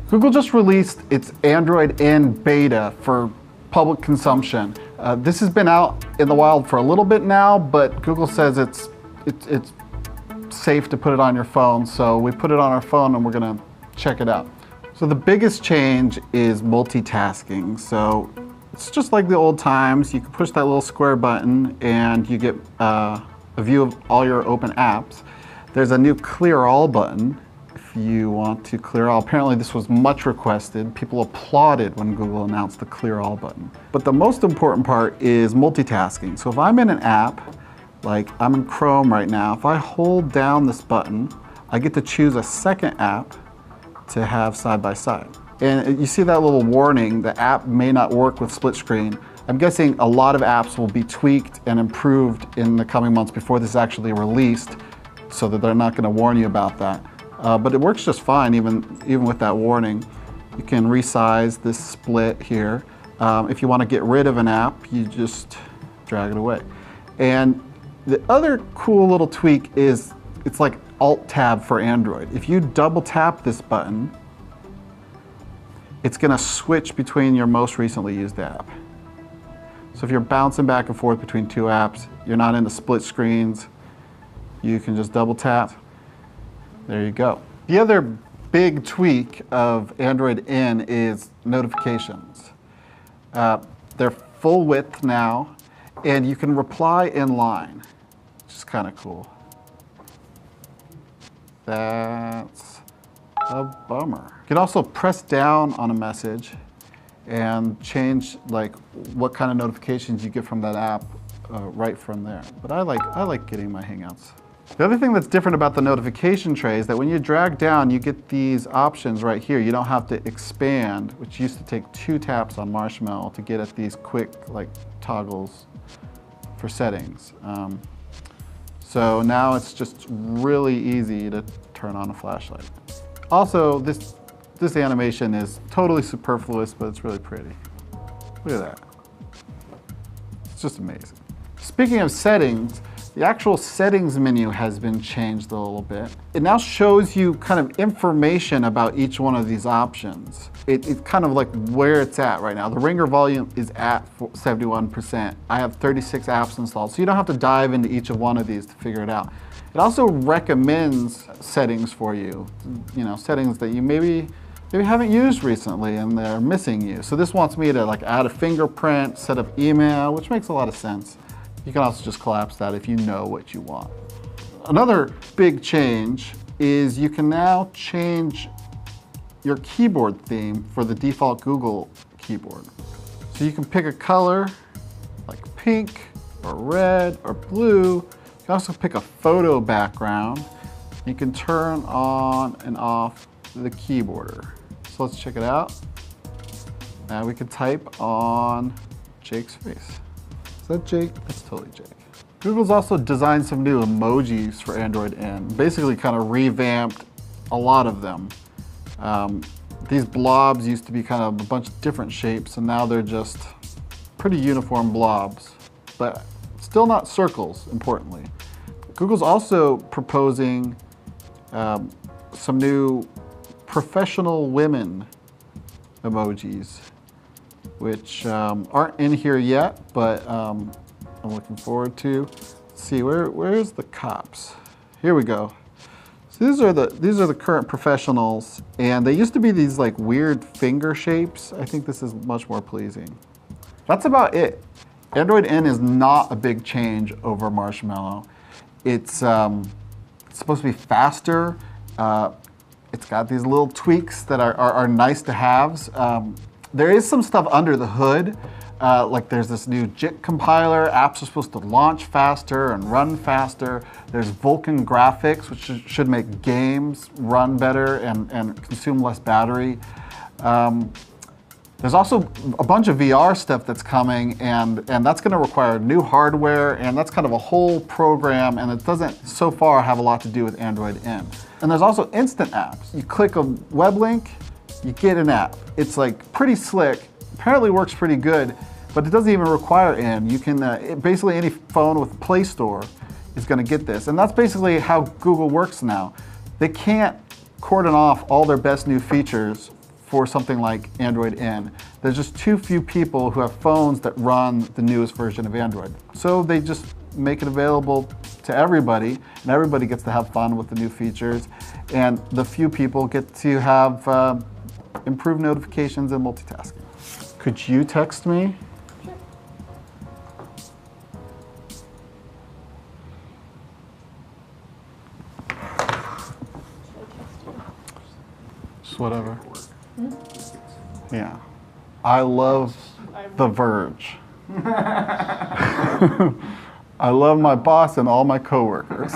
Google just released its Android N beta for public consumption. This has been out in the wild for a little bit now, but Google says it's safe to put it on your phone, so we put it on our phone and we're gonna check it out. So the biggest change is multitasking. So it's just like the old times. You can push that little square button and you get a view of all your open apps. There's a new Clear All button if you want to clear all. Apparently this was much requested. People applauded when Google announced the Clear All button. But the most important part is multitasking. So if I'm in an app, like I'm in Chrome right now, if I hold down this button, I get to choose a second app to have side by side. And you see that little warning, the app may not work with split screen. I'm guessing a lot of apps will be tweaked and improved in the coming months before this is actually released, so that they're not going to warn you about that. But it works just fine even with that warning. You can resize this split here. If you want to get rid of an app, you just drag it away. And the other cool little tweak is it's like Alt-Tab for Android. If you double tap this button, it's going to switch between your most recently used app. So if you're bouncing back and forth between two apps, you're not into split screens, you can just double tap. There you go. The other big tweak of Android N is notifications. They're full width now, and you can reply in line, which is kind of cool. That's a bummer. You can also press down on a message and change like what kind of notifications you get from that app right from there. But I like getting my Hangouts. The other thing that's different about the notification tray is that when you drag down, you get these options right here. You don't have to expand, which used to take 2 taps on Marshmallow to get at these quick like toggles for settings. So now it's just really easy to turn on a flashlight. Also, this animation is totally superfluous, but it's really pretty. Look at that. It's just amazing. Speaking of settings, the actual settings menu has been changed a little bit. It now shows you kind of information about each one of these options. It's kind of like where it's at right now. The ringer volume is at 71%. I have 36 apps installed, so you don't have to dive into each of one of these to figure it out. It also recommends settings for you, settings that you maybe haven't used recently and they're missing you. So this wants me to like add a fingerprint, set up email, which makes a lot of sense. You can also just collapse that if you know what you want. Another big change is you can now change your keyboard theme for the default Google keyboard. So you can pick a color like pink or red or blue. You can also pick a photo background. You can turn on and off the keyboarder. So let's check it out. Now we can type on Jake's face. Is that Jake? That's totally Jake. Google's also designed some new emojis for Android N, basically kind of revamped a lot of them. These blobs used to be kind of a bunch of different shapes, and now they're just pretty uniform blobs, but still not circles, importantly. Google's also proposing some new professional women emojis, which aren't in here yet, but I'm looking forward to. Let's see, where's the cops? Here we go. So these are the current professionals, and they used to be these like weird finger shapes. I think this is much more pleasing. That's about it. Android N is not a big change over Marshmallow. It's supposed to be faster. It's got these little tweaks that are nice to haves. There is some stuff under the hood, like there's this new JIT compiler. Apps are supposed to launch faster and run faster. There's Vulkan graphics, which should make games run better and consume less battery. There's also a bunch of VR stuff that's coming, and that's going to require new hardware, and that's kind of a whole program, and it doesn't so far have a lot to do with Android N. And there's also instant apps. You click a web link, you get an app. It's like pretty slick, apparently works pretty good, but it doesn't even require N. You can, basically any phone with Play Store is going to get this, and that's basically how Google works now. They can't cordon off all their best new features for something like Android N. There's just too few people who have phones that run the newest version of Android. So they just make it available to everybody, and everybody gets to have fun with the new features, and the few people get to have improved notifications and multitasking. Could you text me? Just whatever. Yeah. I love The Verge. I love my boss and all my coworkers.